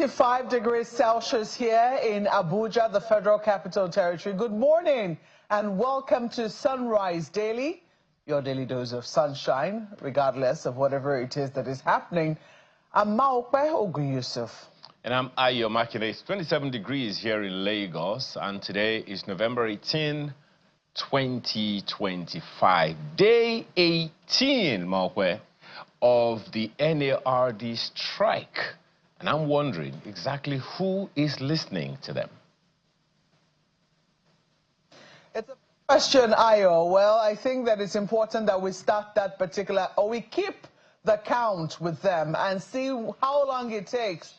25 degrees Celsius here in Abuja, the Federal Capital Territory. Good morning and welcome to Sunrise Daily, your daily dose of sunshine, regardless of whatever it is that is happening. I'm Maokwe Ogun Yusuf. And I'm Ayo Makine. It's 27 degrees here in Lagos, and today is November 18, 2025. Day 18, Maokwe, of the NARD strike. And I'm wondering exactly who is listening to them. It's a question, Ayo. Well, I think that it's important that we start that particular, or we keep the count with them and see how long it takes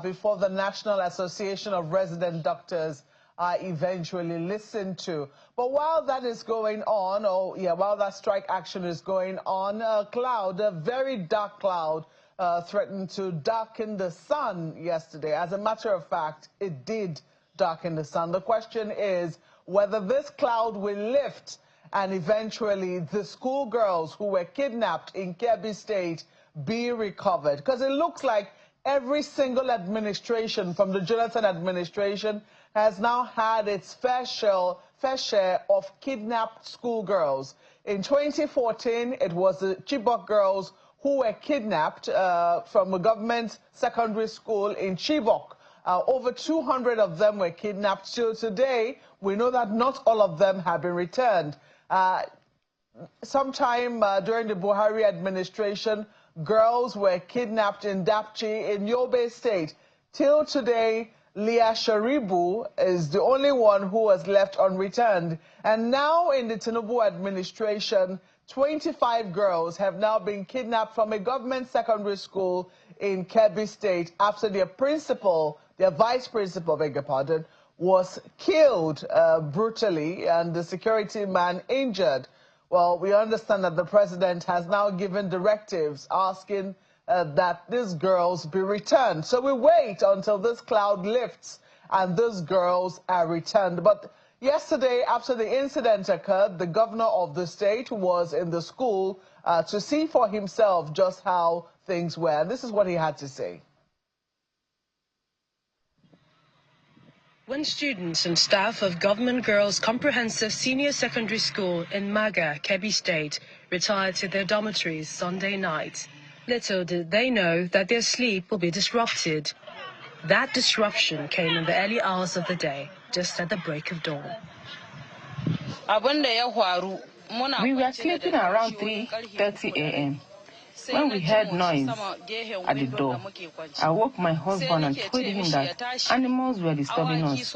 before the National Association of Resident Doctors are eventually listened to. But while that is going on, while that strike action is going on, a very dark cloud, threatened to darken the sun yesterday. As a matter of fact, it did darken the sun. The question is whether this cloud will lift and eventually the schoolgirls who were kidnapped in Kebbi State be recovered. Because it looks like every single administration from the Jonathan administration has now had its fair share of kidnapped schoolgirls. In 2014, it was the Chibok girls who were kidnapped from a government secondary school in Chibok. Over 200 of them were kidnapped. Till today, we know that not all of them have been returned. Sometime during the Buhari administration, girls were kidnapped in Dapchi in Yobe State. Till today, Leah Sharibu is the only one who was left unreturned. And now in the Tinubu administration, 25 girls have now been kidnapped from a government secondary school in Kebbi State after their principal, their vice principal, beg your pardon, was killed brutally and the security man injured. Well, we understand that the president has now given directives asking that these girls be returned. So we wait until this cloud lifts and these girls are returned. But yesterday, after the incident occurred, the governor of the state was in the school to see for himself just how things were. This is what he had to say. When students and staff of Government Girls Comprehensive Senior Secondary School in Maga, Kebbi State, retired to their dormitories Sunday night, little did they know that their sleep will be disrupted. That disruption came in the early hours of the day, just at the break of dawn. We were sleeping around 3:30 a.m. when we heard noise at the door. I woke my husband and told him that animals were disturbing us.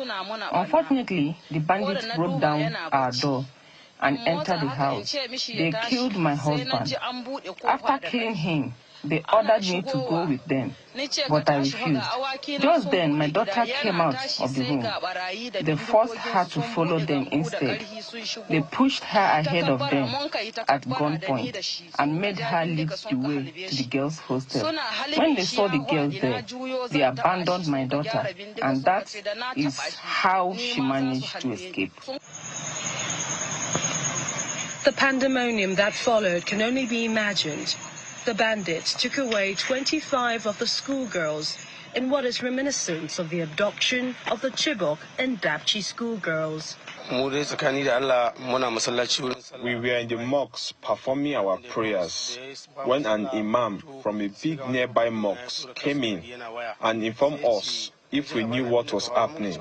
Unfortunately, the bandits broke down our door and entered the house. They killed my husband. After killing him, they ordered me to go with them, but I refused. Just then, my daughter came out of the room. They forced her to follow them instead. They pushed her ahead of them at gunpoint and made her lead the way to the girls' hostel. When they saw the girls there, they abandoned my daughter, and that is how she managed to escape. The pandemonium that followed can only be imagined. The bandits took away 25 of the schoolgirls in what is reminiscent of the abduction of the Chibok and Dapchi schoolgirls. We were in the mosque performing our prayers when an imam from a big nearby mosque came in and informed us if we knew what was happening.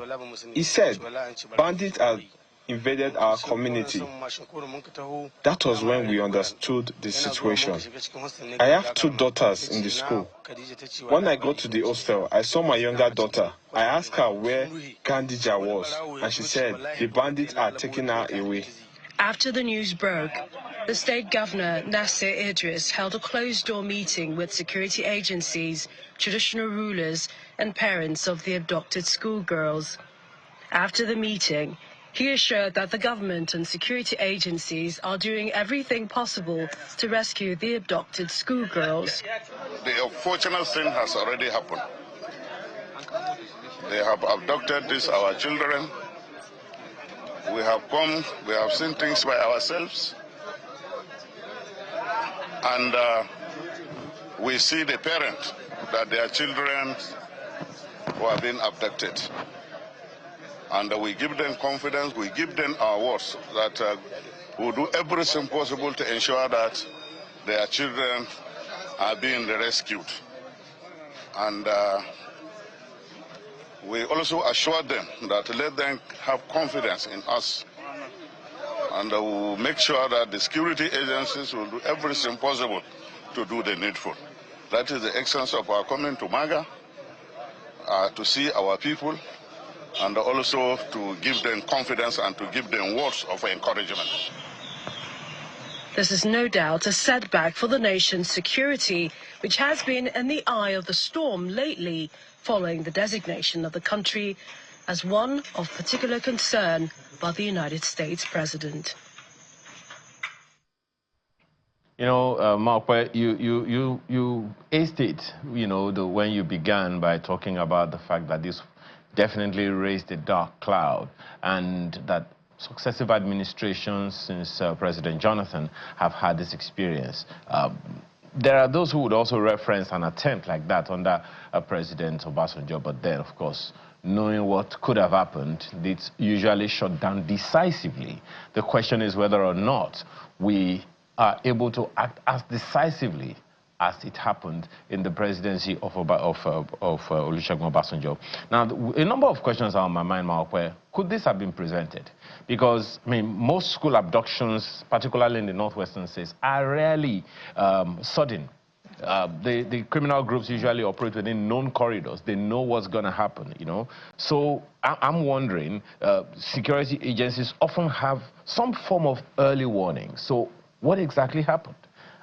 He said bandits had invaded our community. That was when we understood the situation. I have 2 daughters in the school. When I got to the hostel, I saw my younger daughter. I asked her where Gandija was, and she said the bandits are taking her away. After the news broke, the state governor, Nasser Idris, held a closed-door meeting with security agencies, traditional rulers, and parents of the abducted schoolgirls. After the meeting, he assured that the government and security agencies are doing everything possible to rescue the abducted schoolgirls. The unfortunate thing has already happened. They have abducted our children. We have come, we have seen things by ourselves. And we see the parents that their children who are being abducted. And we give them confidence, we give them our words that we'll do everything possible to ensure that their children are being rescued. And we also assure them that let them have confidence in us. And we'll make sure that the security agencies will do everything possible to do the needful. That is the essence of our coming to Maga, to see our people, and also to give them confidence and to give them words of encouragement. This is no doubt a setback for the nation's security, which has been in the eye of the storm lately, following the designation of the country as one of particular concern by the United States President. You know, Mark, you aced it, you know, when you began by talking about the fact that this definitely raised a dark cloud, and that successive administrations since President Jonathan have had this experience. There are those who would also reference an attempt like that under President Obasanjo, but then, of course, knowing what could have happened, it's usually shut down decisively. The question is whether or not we are able to act as decisively as it happened in the presidency of Olusegun Obasanjo. Now, a number of questions are on my mind, Maokwe. Could this have been prevented? Because, I mean, most school abductions, particularly in the northwestern states, are rarely sudden. The criminal groups usually operate within known corridors. They know what's going to happen, you know. So I'm wondering, security agencies often have some form of early warning. So what exactly happened?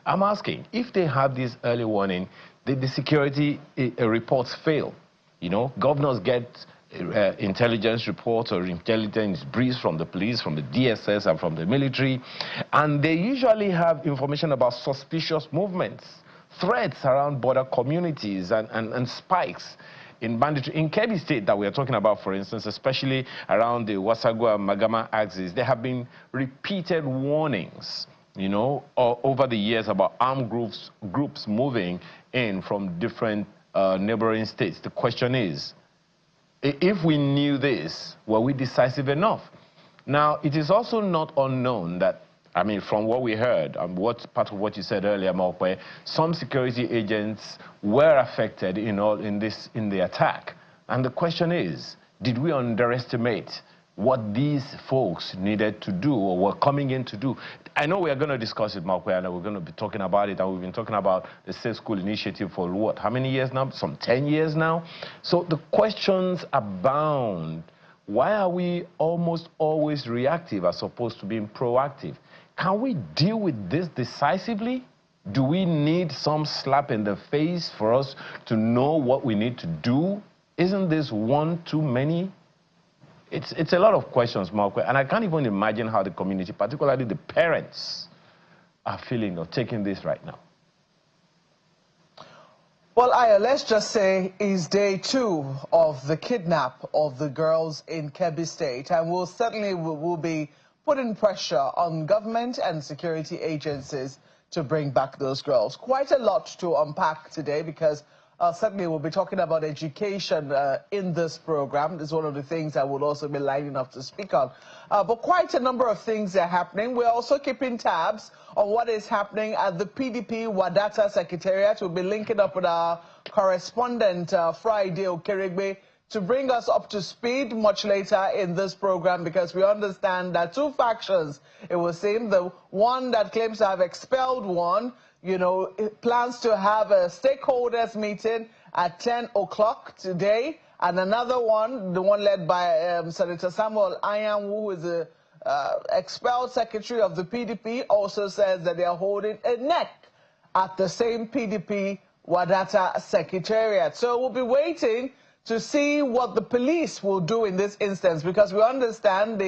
I'm asking, if they have this early warning, did the security reports fail? You know, governors get intelligence reports or intelligence briefs from the police, from the DSS, and from the military, and they usually have information about suspicious movements, threats around border communities, and spikes in banditry. In Kebbi State that we are talking about, for instance, especially around the Wasagwa-Magama axis, there have been repeated warnings, you know, over the years about armed groups moving in from different neighboring states. The question is, if we knew this, were we decisive enough? Now, it is also not unknown that, I mean, from what we heard, and what part of what you said earlier, Mokwe, some security agents were affected in the attack. And the question is, did we underestimate what these folks needed to do or were coming in to do? I know we are going to discuss it, Mark, and we're going to be talking about it, and we've been talking about the Safe School Initiative for what, how many years now? Some 10 years now. So the questions abound. Why are we almost always reactive as opposed to being proactive? Can we deal with this decisively? Do we need some slap in the face for us to know what we need to do? Isn't this one too many? It's a lot of questions, Mark, and I can't even imagine how the community, particularly the parents, are feeling or taking this right now. Well, Aya, let's just say it's day 2 of the kidnap of the girls in Kebbi State, and we'll certainly will be putting pressure on government and security agencies to bring back those girls. Quite a lot to unpack today, because certainly we'll be talking about education in this program. This is one of the things I will also be lining up to speak on. But quite a number of things are happening. We're also keeping tabs on what is happening at the PDP Wadata Secretariat. We'll be linking up with our correspondent, Friday Okerigbe, to bring us up to speed much later in this program, because we understand that 2 factions, it will seem, the one that claims to have expelled one, you know, it plans to have a stakeholders meeting at 10 o'clock today, and another one, the one led by Senator Samuel Ayan, who is the expelled secretary of the PDP, also says that they are holding a neck at the same PDP Wadata Secretariat. So we'll be waiting to see what the police will do in this instance, because we understand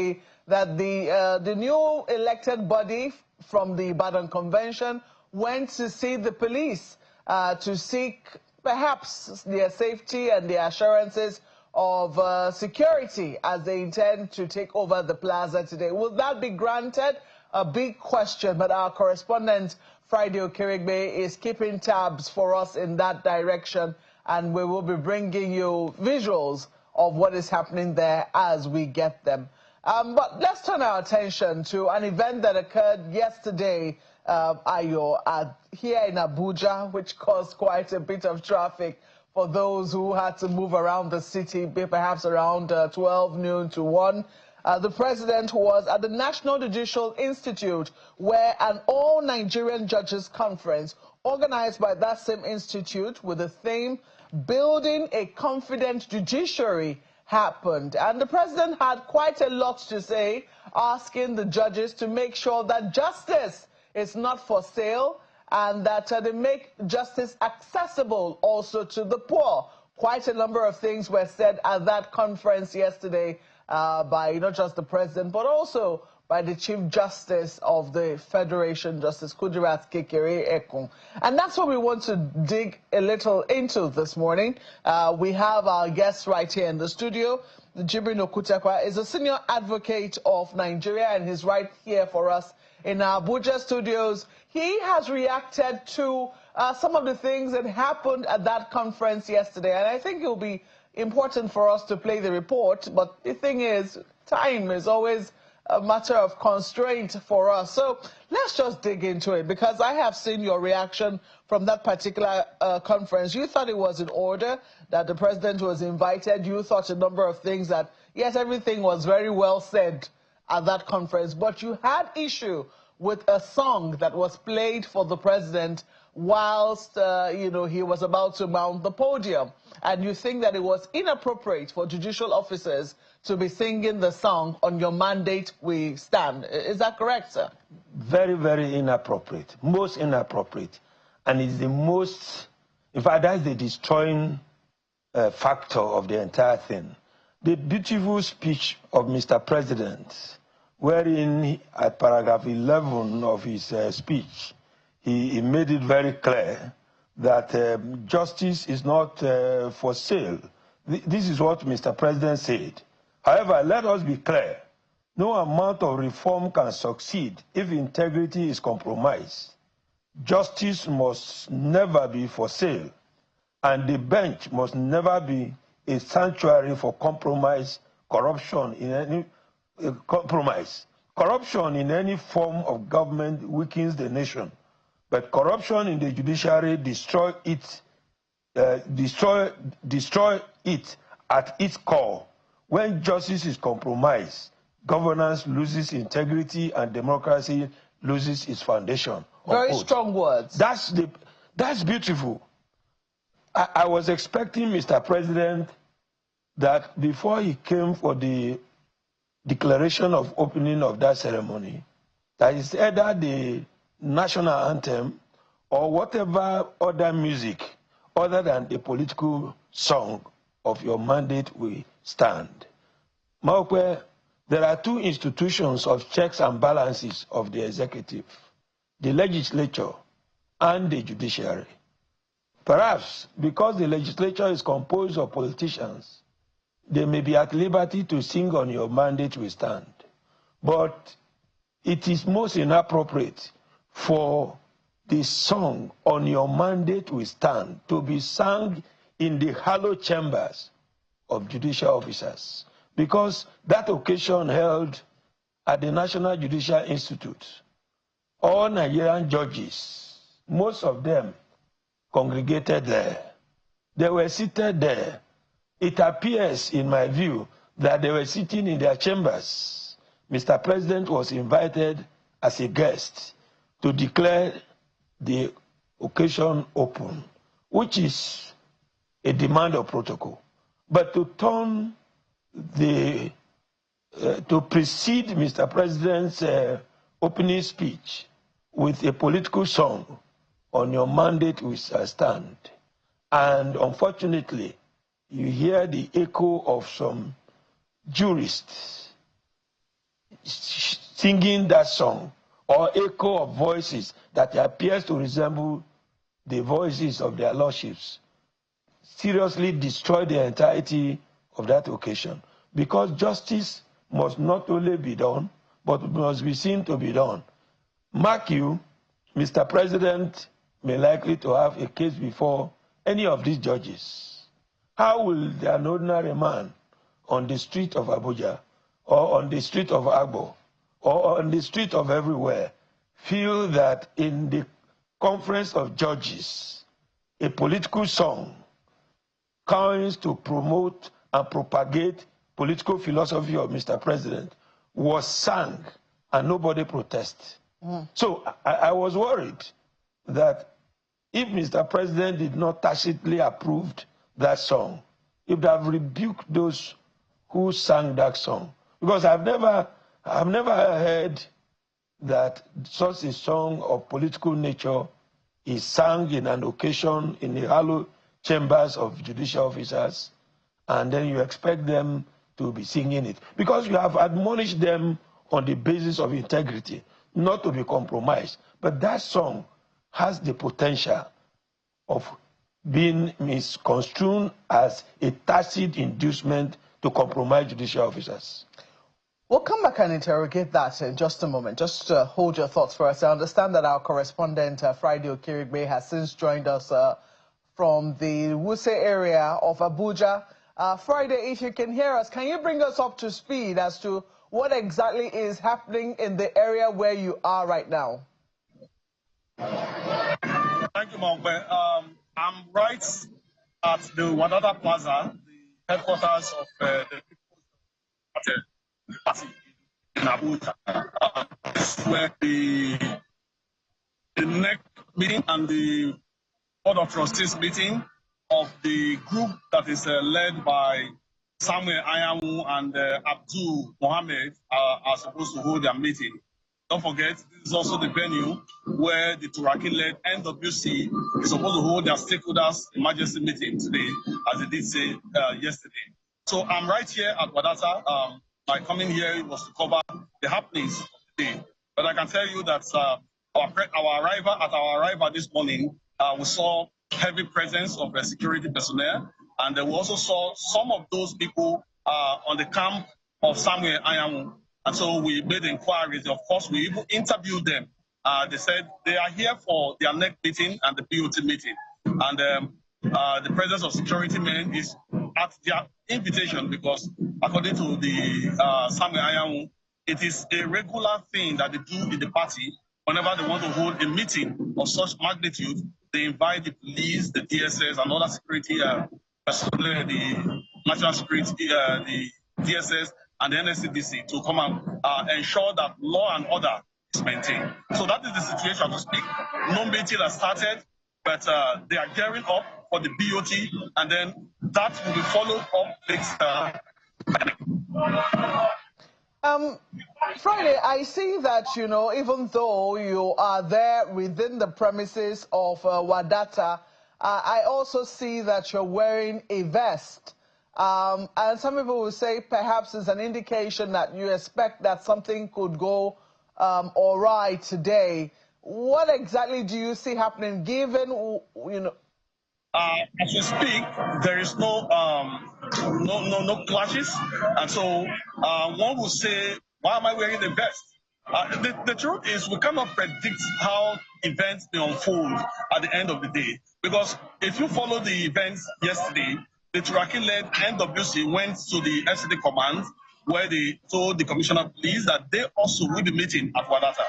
that the new elected body from the Ibadan Convention went to see the police to seek perhaps their safety and the assurances of security as they intend to take over the plaza today. Will that be granted? A big question, but our correspondent Friday Okerigbe is keeping tabs for us in that direction and we will be bringing you visuals of what is happening there as we get them. But let's turn our attention to an event that occurred yesterday, Ayo, here in Abuja, which caused quite a bit of traffic for those who had to move around the city, perhaps around 12 noon to 1. The president was at the National Judicial Institute, where an all-Nigerian judges conference organized by that same institute with the theme, Building a Confident Judiciary, happened. And the president had quite a lot to say, asking the judges to make sure that justice is not for sale and that they make justice accessible also to the poor. Quite a number of things were said at that conference yesterday by not just the president, but also by the Chief Justice of the Federation, Justice Kudirat Kekere-Ekun. And that's what we want to dig a little into this morning. We have our guest right here in the studio. Jibrin Okutekwa is a senior advocate of Nigeria and he's right here for us in our Abuja studios. He has reacted to some of the things that happened at that conference yesterday. And I think it will be important for us to play the report. But the thing is, time is always a matter of constraint for us. So let's just dig into it, because I have seen your reaction from that particular conference. You thought it was in order, that the president was invited. You thought a number of things that, yes, everything was very well said at that conference, but you had issue with a song that was played for the president whilst, he was about to mount the podium. And you think that it was inappropriate for judicial officers to be singing the song, On Your Mandate We Stand. Is that correct, sir? Very, very inappropriate. Most inappropriate. And it's the most, in fact, that's the destroying factor of the entire thing. The beautiful speech of Mr. President, wherein at paragraph 11 of his speech, he made it very clear that justice is not for sale. This is what Mr. President said. However, let us be clear. No amount of reform can succeed if integrity is compromised. Justice must never be for sale, and the bench must never be a sanctuary for compromise, corruption in any compromise. Corruption in any form of government weakens the nation, but corruption in the judiciary destroy it at its core. When justice is compromised, governance loses integrity and democracy loses its foundation. Very strong words. That's beautiful. I was expecting, Mr. President, that before he came for the declaration of opening of that ceremony, that is either the national anthem or whatever other music other than the political song of Your Mandate We Stand. Maokwe, there are two institutions of checks and balances of the executive, the legislature and the judiciary. Perhaps because the legislature is composed of politicians, they may be at liberty to sing On Your Mandate We Stand. But it is most inappropriate for the song On Your Mandate We Stand to be sung in the hallowed chambers of judicial officers, because that occasion held at the National Judicial Institute, all Nigerian judges, most of them congregated there. They were seated there. It appears, in my view, that they were sitting in their chambers. Mr. President was invited as a guest to declare the occasion open, which is a demand of protocol. But to turn to precede Mr. President's opening speech with a political song, On Your Mandate We Stand, and unfortunately, you hear the echo of some jurists singing that song, or echo of voices that appears to resemble the voices of their lordships, seriously destroy the entirety of that occasion. Because justice must not only be done, but must be seen to be done. Mark you, Mr. President may likely to have a case before any of these judges, how will an ordinary man on the street of Abuja or on the street of Agbo or on the street of everywhere feel that in the conference of judges, a political song coins to promote and propagate political philosophy of Mr. President was sung and nobody protested? So I was worried that if Mr. President did not tacitly approve that song, he would have rebuked those who sang that song. Because I've never heard that such a song of political nature is sung in an occasion in the hallowed chambers of judicial officers, and then you expect them to be singing it. Because you have admonished them on the basis of integrity, not to be compromised. But that song has the potential of being misconstrued as a tacit inducement to compromise judicial officers. We'll come back and interrogate that in just a moment. Just hold your thoughts for us. I understand that our correspondent, Friday Okirigbe, has since joined us from the Wuse area of Abuja. Friday, if you can hear us, can you bring us up to speed as to what exactly is happening in the area where you are right now? Thank you, Mongbe. I'm right at the Wadata Plaza, the headquarters of the People's Party in Abuja. This is where the next meeting and the Board of Trustees meeting of the group that is led by Samuel Ayamu and Abdul Mohammed are supposed to hold their meeting. Don't forget, this is also the venue where the Turaki-led NWC is supposed to hold their stakeholders emergency meeting today, as they did say yesterday. So I'm right here at Wadata. My coming here was to cover the happenings of the day. But I can tell you that our arrival this morning, we saw heavy presence of security personnel, and we also saw some of those people on the camp of Samuel Ayamu. And so we made inquiries. Of course, we even interviewed them. They said they are here for their next meeting and the POT meeting. And the presence of security men is at their invitation because, according to the Samuel Ayamu, it is a regular thing that they do in the party. Whenever they want to hold a meeting of such magnitude, they invite the police, the DSS, and other security personnel, the national security, the DSS, and the NSCDC to come and ensure that law and order is maintained. So that is the situation to speak. No meeting has started, but they are gearing up for the BOT, and then that will be followed up with Friday, I see that, you know, even though you are there within the premises of Wadata, I also see that you're wearing a vest. And some people will say perhaps it's an indication that you expect that something could go all right today. What exactly do you see happening, given, you know? As we speak, there is no clashes, and so one will say, "Why am I wearing the vest?" The truth is, we cannot predict how events may unfold at the end of the day, because if you follow the events yesterday, the Turaki-led NWC went to the FCD command, where they told the commissioner of police that they also will be meeting at Wadata.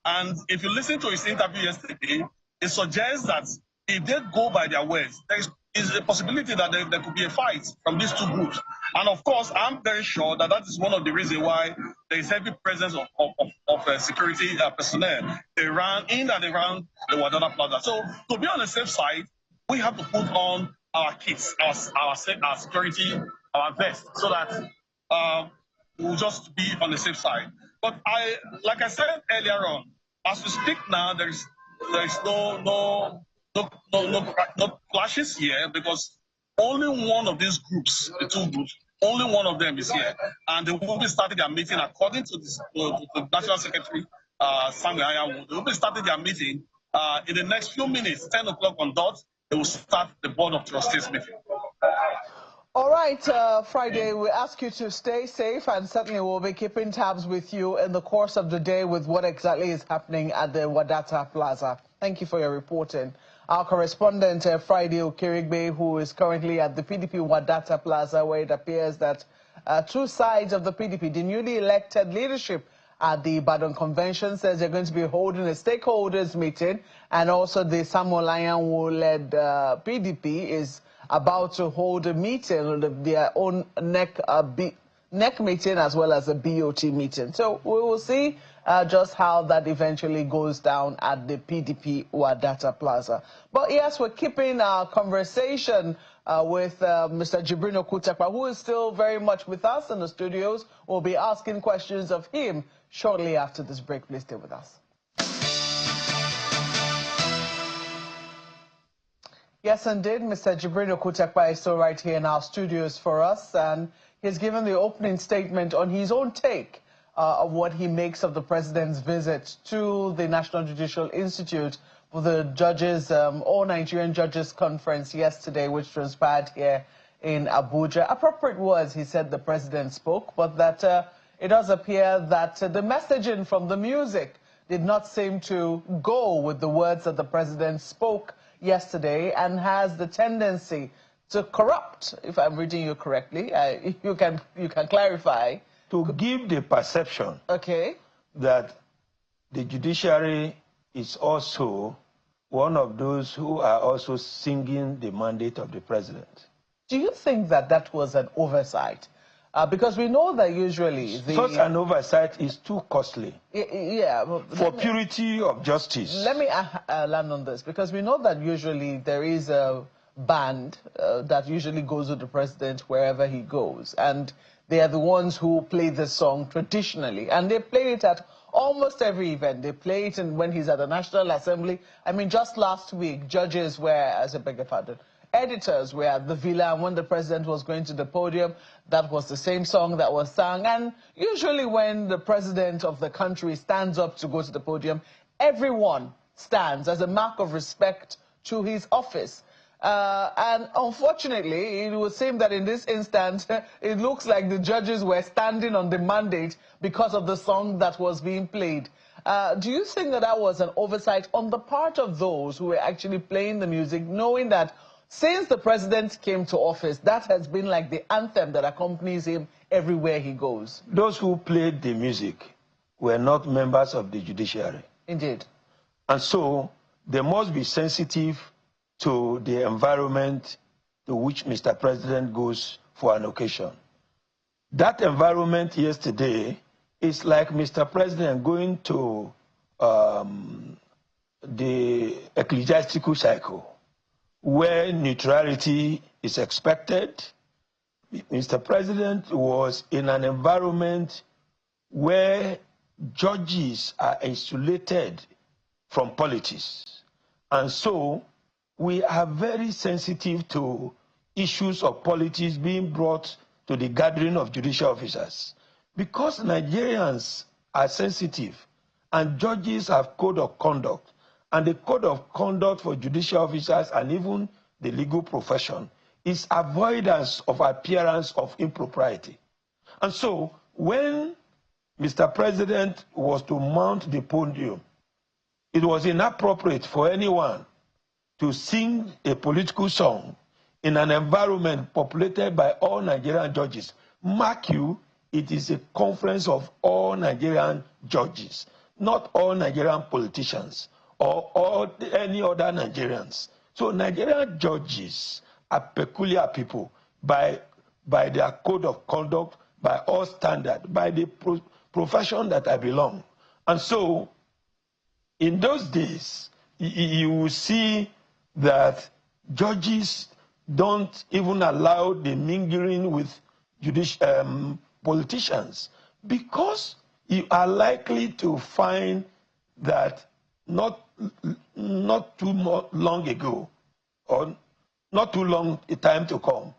And if you listen to his interview yesterday, it suggests that if they go by their words, there is a possibility that there could be a fight from these two groups. And of course, I'm very sure that that is one of the reasons why there is heavy presence of security personnel around, in and around the Wadata Plaza. So to be on the safe side, we have to put on our kits, our security, our vest, so that we'll just be on the safe side. But like I said earlier on, as we speak now, there is no clashes here, because only one of these groups, the two groups, only one of them is here, and they will be starting their meeting according to the National Secretary Samuel Ayamu. They will be starting their meeting in the next few minutes, 10 o'clock on dot. They will start the Board of Trustees meeting. All right, Friday, we ask you to stay safe, and certainly we'll be keeping tabs with you in the course of the day with what exactly is happening at the Wadata Plaza. Thank you for your reporting. our correspondent, Friday Okirigbe, who is currently at the PDP Wadata Plaza, where it appears that two sides of the PDP, the newly elected leadership at the Ibadan Convention, says they're going to be holding a stakeholders meeting, and also the Samuel Anyanwu-led PDP is about to hold a meeting, their own NEC meeting as well as a BOT meeting. So we will see just how that eventually goes down at the PDP Wadata Plaza. But yes, we're keeping our conversation with Mr. Jibrin Okutakpa, who is still very much with us in the studios. We'll be asking questions of him shortly after this break. Please stay with us. Yes, indeed, Mr. Jibrin Okutakpa is still right here in our studios for us, and he's given the opening statement on his own take of what he makes of the president's visit to the National Judicial Institute for the judges, All Nigerian Judges Conference yesterday, which transpired here in Abuja. Appropriate words, he said, the president spoke, but that it does appear that the messaging from the music did not seem to go with the words that the president spoke yesterday, and has the tendency to corrupt, if I'm reading you correctly. You can clarify. To give the perception that the judiciary is also one of those who are also singing the mandate of the president. Do you think that that was an oversight? Because we know that usually such an oversight is too costly. Yeah. For purity of justice. Let me land on this, because we know that usually there is a band that usually goes with the president wherever he goes, and they are the ones who play the song traditionally, and they play it at almost every event. They play it when he's at the National Assembly. I mean, just last week, judges were, as I beg your pardon, editors were at the Villa, and when the president was going to the podium, that was the same song that was sung. And usually when the president of the country stands up to go to the podium, everyone stands as a mark of respect to his office. And unfortunately, it would seem that in this instance, it looks like the judges were standing on the mandate because of the song that was being played. Do you think that that was an oversight on the part of those who were actually playing the music, knowing that since the president came to office, that has been like the anthem that accompanies him everywhere he goes? Those who played the music were not members of the judiciary. Indeed. And so they must be sensitive to the environment to which Mr. President goes for an occasion. That environment yesterday is like Mr. President going to the ecclesiastical cycle, where neutrality is expected. Mr. President was in an environment where judges are insulated from politics. And so we are very sensitive to issues of politics being brought to the gathering of judicial officers. Because Nigerians are sensitive and judges have code of conduct, and the code of conduct for judicial officers and even the legal profession is avoidance of appearance of impropriety. And so when Mr. President was to mount the podium, it was inappropriate for anyone to sing a political song in an environment populated by all Nigerian judges. Mark you, it is a conference of all Nigerian judges, not all Nigerian politicians or any other Nigerians. So Nigerian judges are peculiar people by their code of conduct, by all standards, by the profession that I belong. And so in those days, you will see that judges don't even allow the mingling with politicians, because you are likely to find that not too long ago, or not too long a time to come,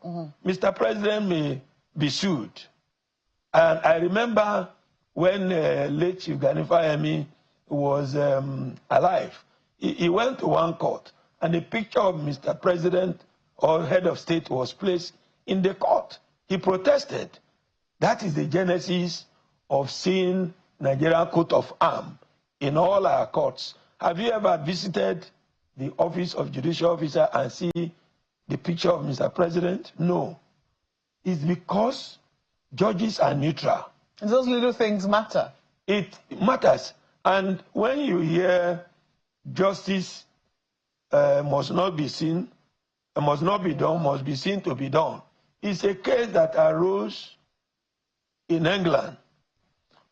Mr. President may be sued. And I remember when late Chief Gani Fayemi was alive, he went to one court, and a picture of Mr. President or head of state was placed in the court. He protested. That is the genesis of seeing Nigerian coat of arms in all our courts. Have you ever visited the office of judicial officer and see the picture of Mr. President? No. It's because judges are neutral. And those little things matter. It matters. And when you hear justice must not be seen, must not be done, must be seen to be done, it's a case that arose in England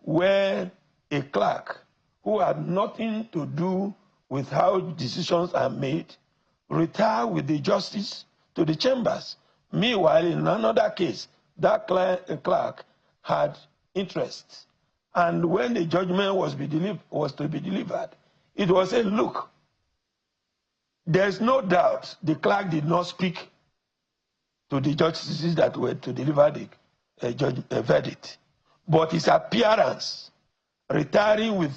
where a clerk who had nothing to do with how decisions are made retired with the justice to the chambers. Meanwhile, in another case, that clerk had interests. And when the judgment was to be delivered, it was said, look, there's no doubt the clerk did not speak to the justices that were to deliver the verdict. But his appearance, retiring with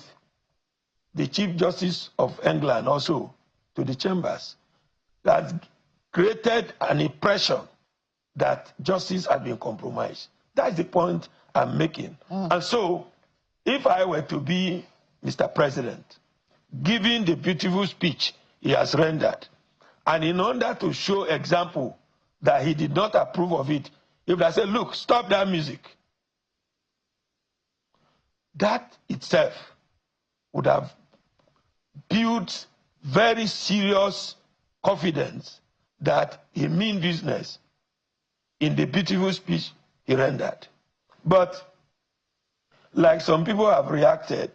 the Chief Justice of England also to the chambers, that created an impression that justice had been compromised. That's the point I'm making. And so, if I were to be Mr. President, given the beautiful speech he has rendered, and in order to show example that he did not approve of it, if I say, look, stop that music, that itself would have built very serious confidence that he means business in the beautiful speech he rendered. But like some people have reacted,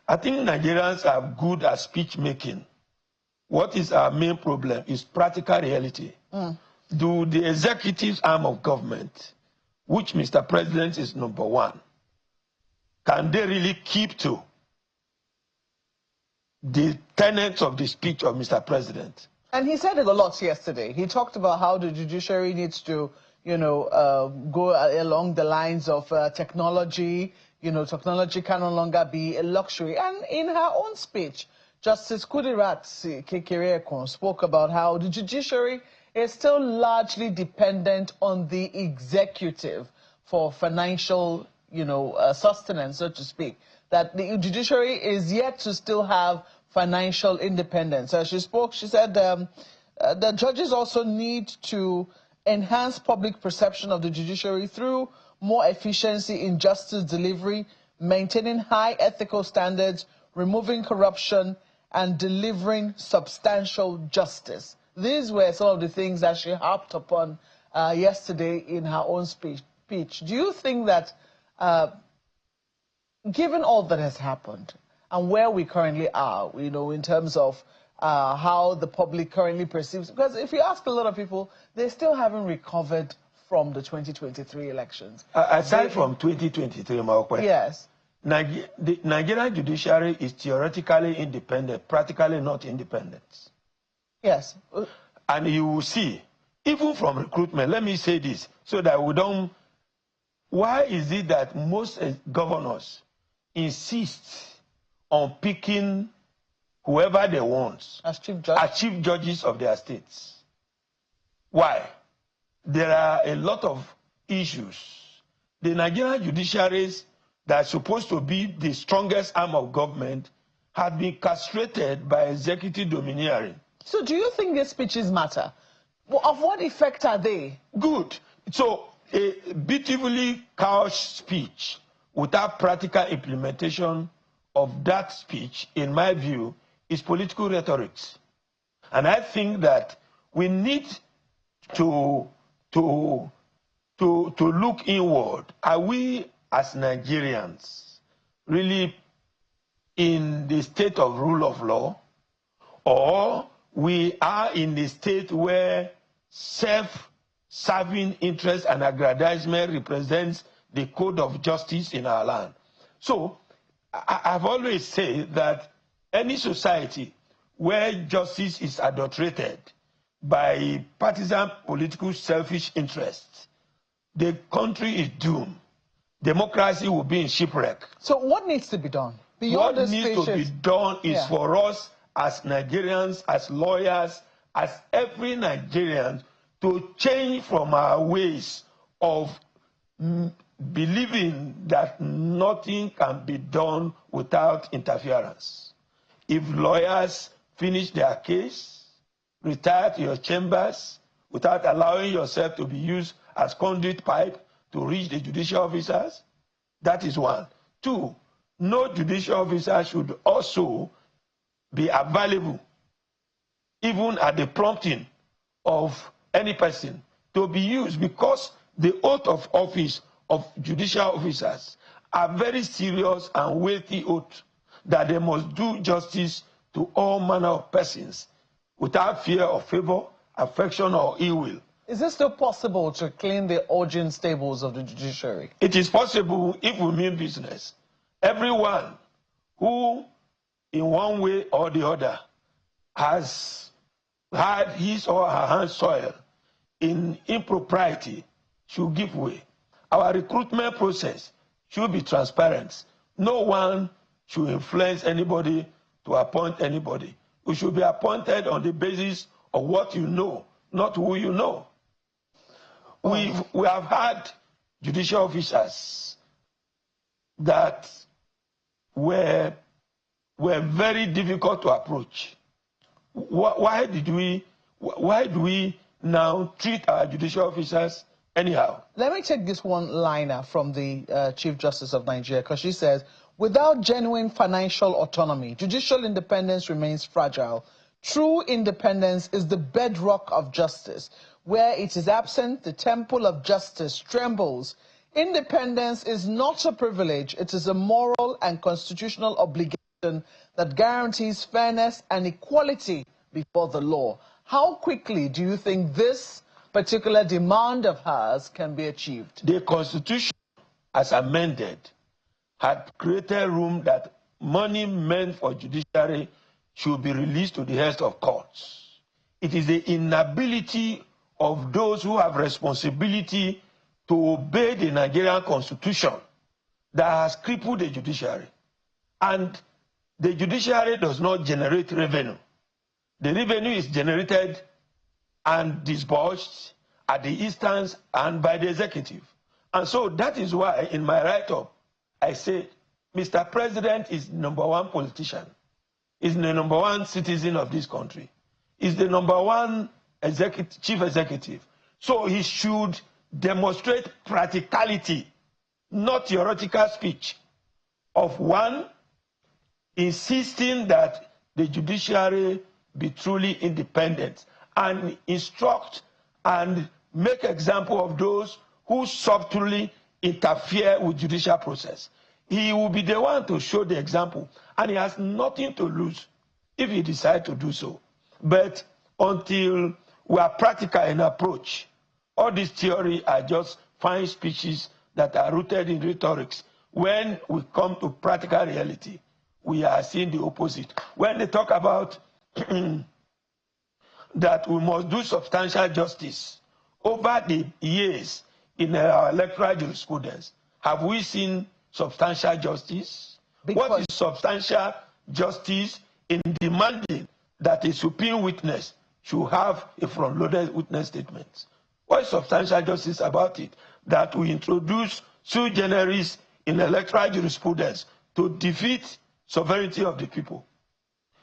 I think Nigerians are good at speech making. What is our main problem is practical reality. Do the executive arm of government, which Mr. President is number one, can they really keep to the tenets of the speech of Mr. President? And he said it a lot yesterday. He talked about how the judiciary needs to, go along the lines of technology. Technology can no longer be a luxury. And in her own speech, Justice Kudirat Kekereekon spoke about how the judiciary is still largely dependent on the executive for financial, sustenance, so to speak. That the judiciary is yet to still have financial independence. As she spoke, she said the judges also need to enhance public perception of the judiciary through more efficiency in justice delivery, maintaining high ethical standards, removing corruption, and delivering substantial justice. These were some of the things that she harped upon yesterday in her own speech. Do you think that, given all that has happened and where we currently are, in terms of how the public currently perceives, because if you ask a lot of people, they still haven't recovered from the 2023 elections. Aside from 2023, Maokwe, yes, the Nigerian judiciary is theoretically independent, practically not independent. Yes. And you will see, even from recruitment, let me say this, so that we don't, why is it that most governors insist on picking whoever they want as chief judges of their states? Why? There are a lot of issues. The Nigerian judiciaries that are supposed to be the strongest arm of government have been castrated by executive domineering. So do you think these speeches matter? Of what effect are they? Good. So a beautifully couched speech without practical implementation of that speech, in my view, is political rhetoric. And I think that we need to look inward. Are we as Nigerians really in the state of rule of law, or we are in the state where self-serving interest and aggrandizement represents the code of justice in our land? So I've always said that any society where justice is adulterated by partisan political selfish interests, the country is doomed. Democracy will be in shipwreck. So what needs to be done? What needs to be done is for us as Nigerians, as lawyers, as every Nigerian, to change from our ways of believing that nothing can be done without interference. If lawyers finish their case, retire to your chambers without allowing yourself to be used as conduit pipe to reach the judicial officers. That is one. Two, no judicial officer should also be available, even at the prompting of any person, to be used, because the oath of office of judicial officers are very serious and weighty oath that they must do justice to all manner of persons without fear of favor, affection, or ill will. Is it still possible to clean the origin stables of the judiciary? It is possible if we mean business. Everyone who, in one way or the other, has had his or her hands soiled in impropriety should give way. Our recruitment process should be transparent. No one should influence anybody to appoint anybody. We should be appointed on the basis of what you know, not who you know. We have had judicial officers that were very difficult to approach. Why do we now treat our judicial officers anyhow? Let me take this one-liner from the Chief Justice of Nigeria, because she says, without genuine financial autonomy, judicial independence remains fragile. True independence is the bedrock of justice. Where it is absent, the temple of justice trembles. Independence is not a privilege. It is a moral and constitutional obligation that guarantees fairness and equality before the law. How quickly do you think this particular demand of hers can be achieved? The Constitution, as amended, had created room that money meant for judiciary should be released to the heads of courts. It is the inability of those who have responsibility to obey the Nigerian Constitution that has crippled the judiciary. And the judiciary does not generate revenue. The revenue is generated and disbursed at the instance and by the executive. And so that is why in my write-up, I say, Mr. President is the #1 politician, is the #1 citizen of this country, is the #1 chief executive. So he should demonstrate practicality, not theoretical speech, of one, insisting that the judiciary be truly independent, and instruct and make example of those who subtly interfere with judicial process. He will be the one to show the example, and he has nothing to lose if he decides to do so. But until we are practical in approach, all this theory are just fine speeches that are rooted in rhetorics. When we come to practical reality, we are seeing the opposite. When they talk about that we must do substantial justice over the years in our electoral jurisprudence, have we seen substantial justice? What is substantial justice in demanding that a supreme witness should have a front-loaded witness statement? What is substantial justice about it? That we introduce sui generis in electoral jurisprudence to defeat sovereignty of the people.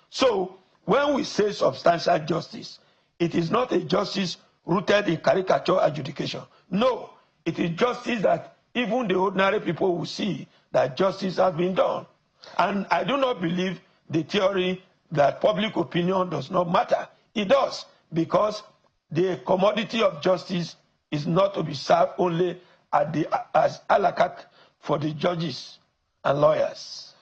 So when we say substantial justice, it is not a justice rooted in caricature adjudication. No, it is justice that even the ordinary people will see that justice has been done. And I do not believe the theory that public opinion does not matter. It does, because the commodity of justice is not to be served only as a la carte for the judges and lawyers.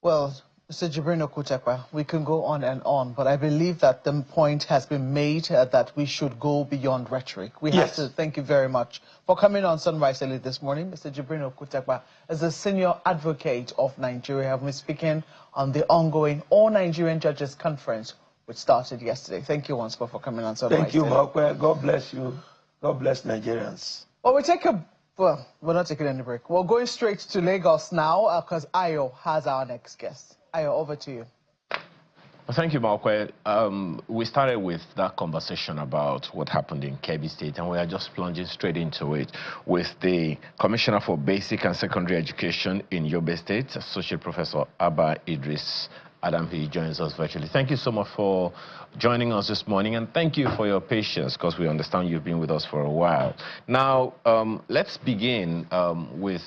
Well, Mr. Jibrin Okutekwa, we can go on, but I believe that the point has been made that we should go beyond rhetoric. We have to thank you very much for coming on Sunrise Early this morning. Mr. Jibrin Okutekwa is a senior advocate of Nigeria. I've been speaking on the ongoing All Nigerian Judges Conference, which started yesterday. Thank you once more for coming on Sunrise. Thank you, Mark. God bless you. God bless Nigerians. Well, we're not taking any break. We're going straight to Lagos now because Ayo has our next guest. Ayo, over to you. Well, thank you, Malkwe. We started with that conversation about what happened in Kebbi State, and we are just plunging straight into it with the Commissioner for Basic and Secondary Education in Yobe State, Associate Professor Abba Idris Adam, he joins us virtually. Thank you so much for joining us this morning, and thank you for your patience, because we understand you've been with us for a while. Now, let's begin with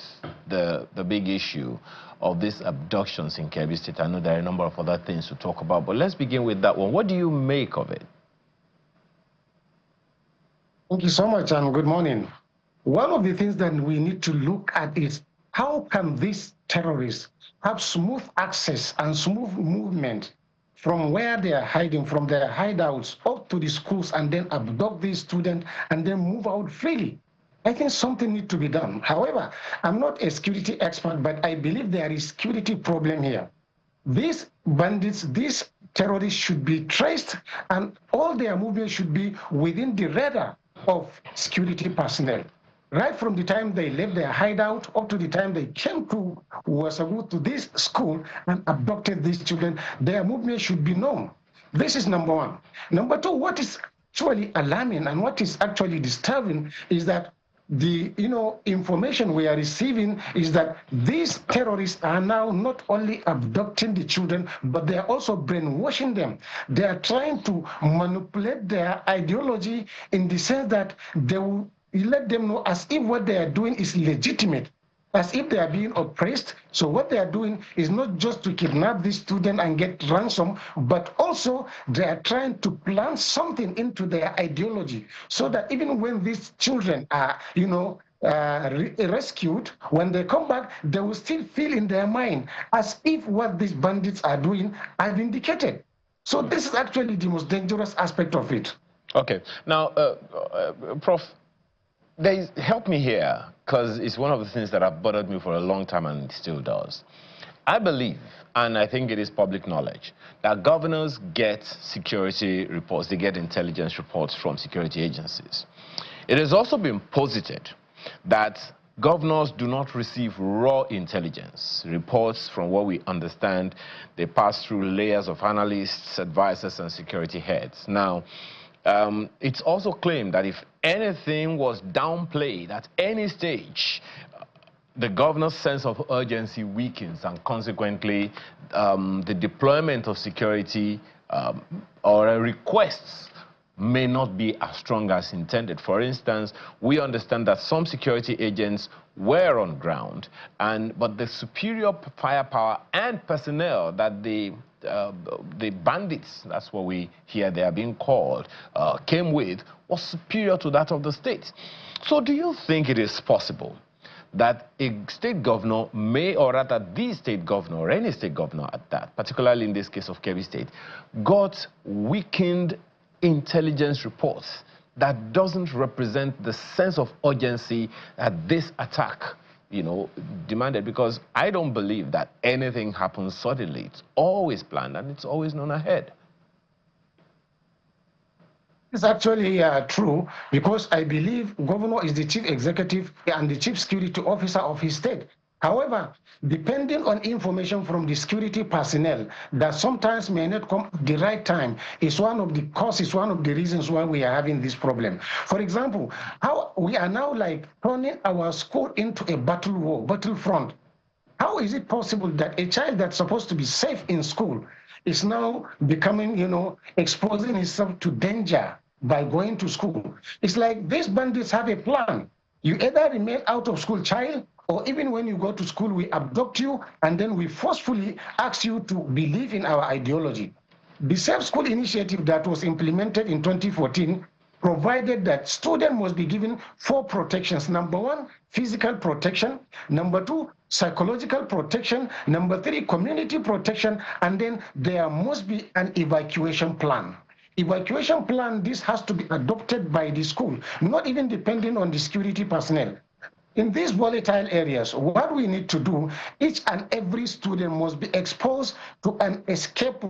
the big issue of these abductions in Kebbi State. I know there are a number of other things to talk about, but let's begin with that one. What do you make of it? Thank you so much, and good morning. One of the things that we need to look at is how can these terrorists have smooth access and smooth movement from where they are hiding, from their hideouts up to the schools, and then abduct these students and then move out freely? I think something needs to be done. However, I'm not a security expert, but I believe there is a security problem here. These bandits, these terrorists should be traced, and all their movements should be within the radar of security personnel. Right from the time they left their hideout up to the time they came to Wasagu, to this school, and abducted these children, their movement should be known. This is number one. Number two, what is actually alarming and what is actually disturbing is that the information we are receiving is that these terrorists are now not only abducting the children, but they are also brainwashing them. They are trying to manipulate their ideology in the sense that they will let them know as if what they are doing is legitimate, as if they are being oppressed. So what they are doing is not just to kidnap this student and get ransom, but also they are trying to plant something into their ideology, so that even when these children are, rescued, when they come back, they will still feel in their mind as if what these bandits are doing are vindicated. So this is actually the most dangerous aspect of it. Okay. Now, Prof, help me here, because it's one of the things that have bothered me for a long time and it still does. I believe, and I think it is public knowledge, that governors get security reports, they get intelligence reports from security agencies. It has also been posited that governors do not receive raw intelligence reports. From what we understand, they pass through layers of analysts, advisors, and security heads. Now, it's also claimed that if anything was downplayed at any stage, the governor's sense of urgency weakens, and consequently, the deployment of security or requests may not be as strong as intended. For instance, we understand that some security agents were on ground, but the superior firepower and personnel that the bandits, that's what we hear they are being called, came with, was superior to that of the state. So do you think it is possible that a state governor may, or rather the state governor, or any state governor at that, particularly in this case of Kebbi State, got weakened intelligence reports that doesn't represent the sense of urgency that this attack demanded? Because I don't believe that anything happens suddenly. It's always planned and it's always known ahead. It's actually true, because I believe governor is the chief executive and the chief security officer of his state. However, depending on information from the security personnel that sometimes may not come at the right time is one of the causes, one of the reasons why we are having this problem. For example, how we are now turning our school into a battlefront. How is it possible that a child that's supposed to be safe in school is now becoming, exposing himself to danger by going to school? It's like these bandits have a plan. You either remain out of school, child, or even when you go to school, we abduct you and then we forcefully ask you to believe in our ideology. The Safe School initiative that was implemented in 2014 provided that students must be given 4 protections. Number 1, physical protection. Number 2, psychological protection. Number 3, community protection. And then there must be an evacuation plan. Evacuation plan, this has to be adopted by the school, not even depending on the security personnel. In these volatile areas, what we need to do, each and every student must be exposed to an escape.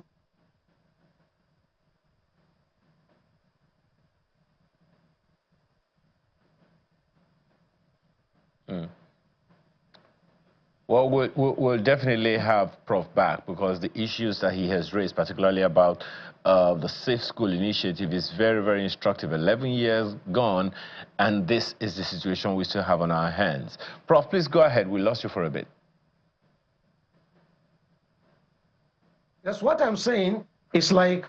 Well, we'll definitely have Prof back, because the issues that he has raised, particularly about the Safe School initiative, is very, very instructive. 11 years gone, and this is the situation we still have on our hands. Prof, please go ahead. We lost you for a bit. That's what I'm saying. It's like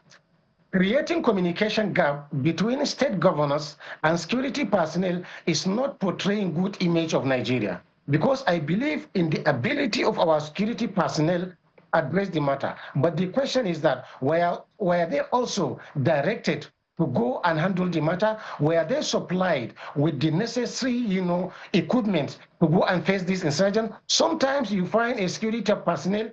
creating communication gap between state governors and security personnel is not portraying good image of Nigeria, because I believe in the ability of our security personnel address the matter. But the question is that were they also directed to go and handle the matter? Were they supplied with the necessary, equipment to go and face this insurgent? Sometimes you find a security personnel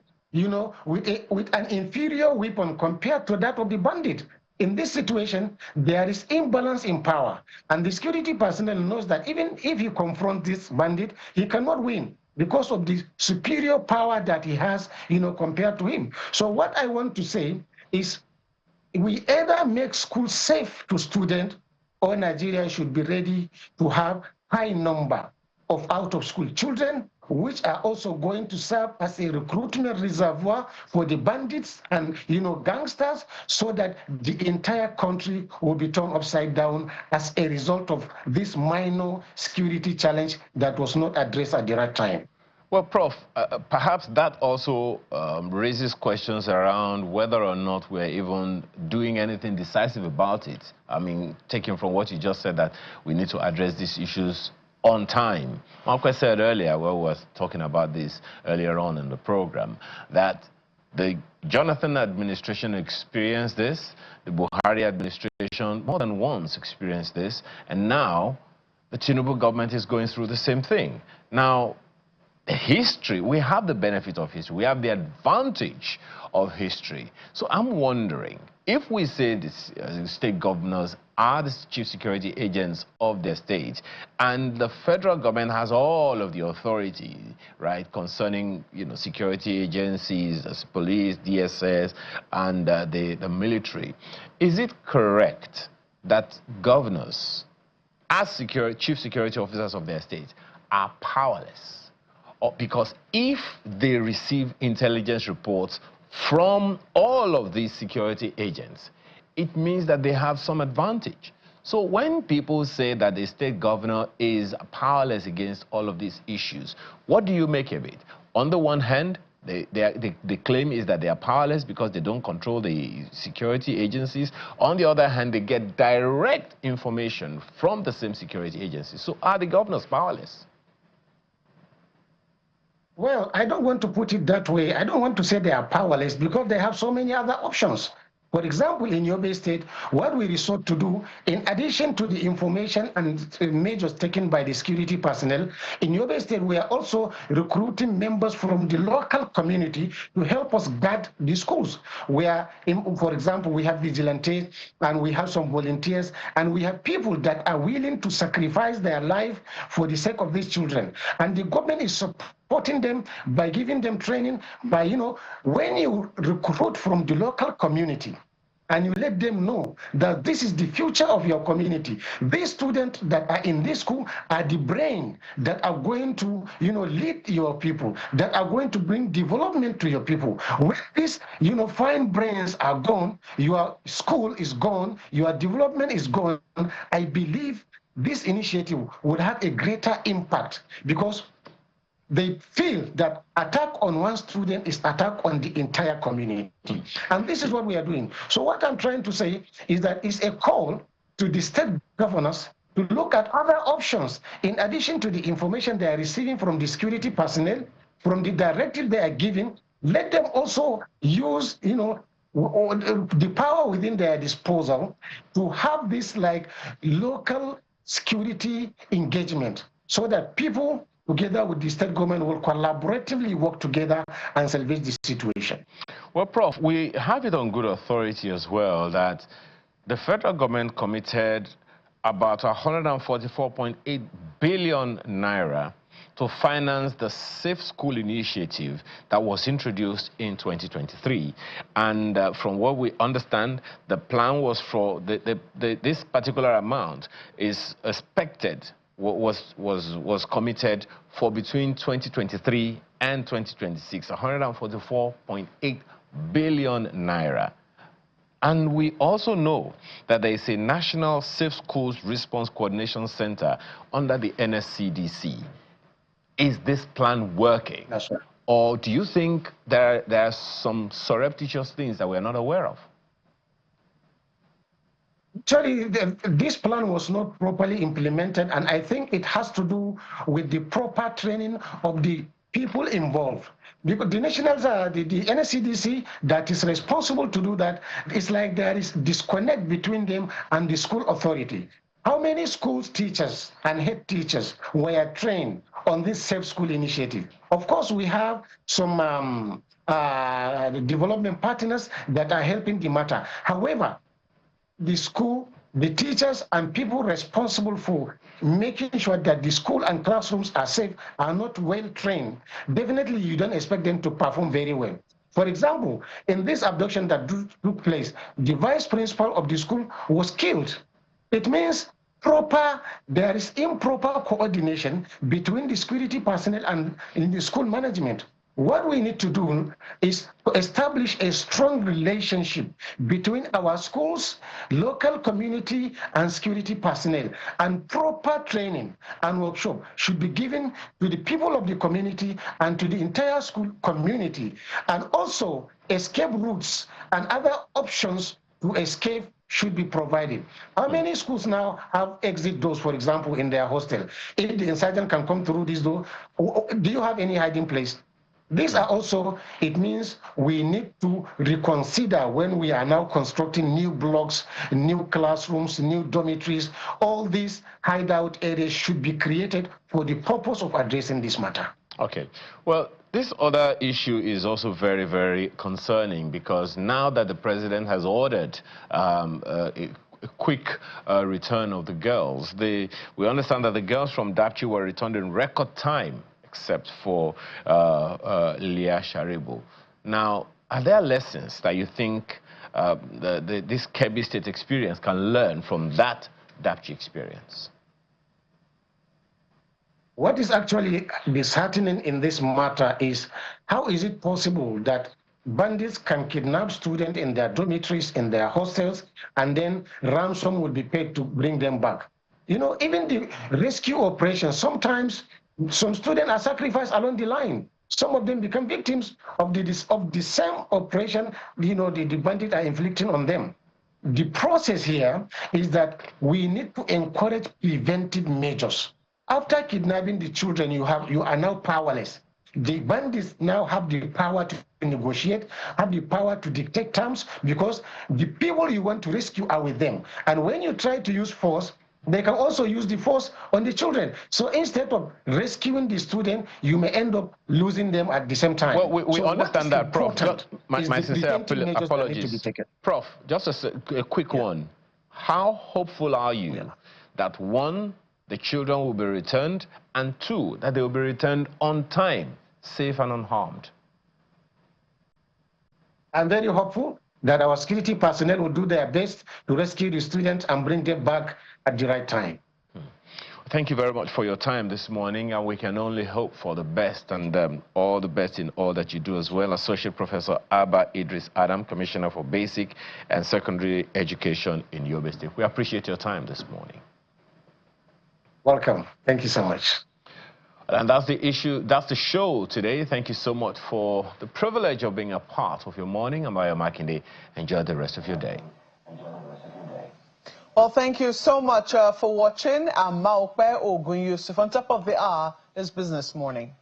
with an inferior weapon compared to that of the bandit. In this situation, there is imbalance in power. And the security personnel knows that even if he confronts this bandit, he cannot win because of the superior power that he has, compared to him. So what I want to say is we either make school safe to students, or Nigeria should be ready to have high number of out-of-school children, which are also going to serve as a recruitment reservoir for the bandits and gangsters, so that the entire country will be turned upside down as a result of this minor security challenge that was not addressed at the right time. Well, Prof, perhaps that also raises questions around whether or not we're even doing anything decisive about it. I mean, taking from what you just said, that we need to address these issues on time. Marquez said earlier, we were talking about this earlier on in the program, that the Jonathan administration experienced this, the Buhari administration more than once experienced this, and now the Tinubu government is going through the same thing. Now, history, we have the benefit of history, we have the advantage of history. So I'm wondering, if we say the state governors are the chief security agents of their state, and the federal government has all of the authority, right, concerning security agencies, police, DSS, and the military, is it correct that governors, as chief security officers of their state, are powerless? Because if they receive intelligence reports from all of these security agents, it means that they have some advantage. So when people say that the state governor is powerless against all of these issues, what do you make of it? On the one hand, the claim is that they are powerless because they don't control the security agencies. On the other hand, they get direct information from the same security agencies. So are the governors powerless? Well, I don't want to put it that way. I don't want to say they are powerless because they have so many other options. For example, in Yobe State, what we resort to do, in addition to the information and measures taken by the security personnel, in Yobe State, we are also recruiting members from the local community to help us guard the schools. Where, for example, we have vigilantes, and we have some volunteers, and we have people that are willing to sacrifice their life for the sake of these children. And the government is supporting them by giving them training, by, when you recruit from the local community, and you let them know that this is the future of your community. These students that are in this school are the brain that are going to, lead your people, that are going to bring development to your people. When these, fine brains are gone, your school is gone, your development is gone, I believe this initiative would have a greater impact, because they feel that attack on one student is attack on the entire community. And this is what we are doing. So what I'm trying to say is that it's a call to the state governors to look at other options in addition to the information they are receiving from the security personnel, from the directive they are giving. Let them also use, the power within their disposal to have this like local security engagement, so that people together with the state government will collaboratively work together and salvage the situation. Well, Prof, we have it on good authority as well that the federal government committed about 144.8 billion naira to finance the Safe School initiative that was introduced in 2023. And from what we understand, the plan was for this particular amount is expected, was committed for between 2023 and 2026, 144.8 billion naira. And we also know that there is a National Safe Schools Response Coordination Center under the NSCDC. Is this plan working? That's right. Or do you think there are some surreptitious things that we're not aware of? Actually, this plan was not properly implemented, and I think it has to do with the proper training of the people involved. Because the the NSCDC that is responsible to do that, it's like there is disconnect between them and the school authority. How many schools teachers and head teachers were trained on this Safe School initiative? Of course, we have some development partners that are helping the matter. However, the school, the teachers, and people responsible for making sure that the school and classrooms are safe are not well trained. Definitely, you don't expect them to perform very well. For example, in this abduction that took place, the vice principal of the school was killed. It means there is improper coordination between the security personnel and in the school management. What we need to do is to establish a strong relationship between our schools, local community, and security personnel. And proper training and workshop should be given to the people of the community and to the entire school community. And also, escape routes and other options to escape should be provided. How many schools now have exit doors, for example, in their hostel? If the insurgent can come through this door, do you have any hiding place? These are also, it means we need to reconsider when we are now constructing new blocks, new classrooms, new dormitories. All these hideout areas should be created for the purpose of addressing this matter. Okay. Well, this other issue is also very, very concerning, because now that the president has ordered a quick return of the girls, we understand that the girls from Dapchi were returned in record time, except for Leah Sharibu. Now, are there lessons that you think this Kebbi State experience can learn from that Dapchi experience? What is actually disheartening in this matter is how is it possible that bandits can kidnap students in their dormitories, in their hostels, and then ransom will be paid to bring them back? You know, even the rescue operation, sometimes some students are sacrificed along the line. Some of them become victims of the same operation, you know, the bandits are inflicting on them. The process here is that we need to encourage preventive measures. After kidnapping the children, you are now powerless. The bandits now have the power to negotiate, have the power to dictate terms, because the people you want to rescue are with them. And when you try to use force, they can also use the force on the children. So instead of rescuing the student, you may end up losing them at the same time. Well, we so understand that, Prof. My sincere apologies. Prof, just a quick one. How hopeful are you that, one, the children will be returned, and two, that they will be returned on time, safe and unharmed? I'm very hopeful that our security personnel will do their best to rescue the students and bring them back at the right time. Thank you very much for your time this morning, and we can only hope for the best, and all the best in all that you do as well. Associate Professor Abba Idris Adam, Commissioner for Basic and Secondary Education in Yobe State. We appreciate your time this morning. Welcome. Thank you so much. And that's the issue, that's the show today. Thank you so much for the privilege of being a part of your morning. I'm Ayo Makinde. Enjoy the rest of your day. Well, thank you so much for watching. I'm Maokwe Ogun Yusuf. On top of the hour is Business Morning.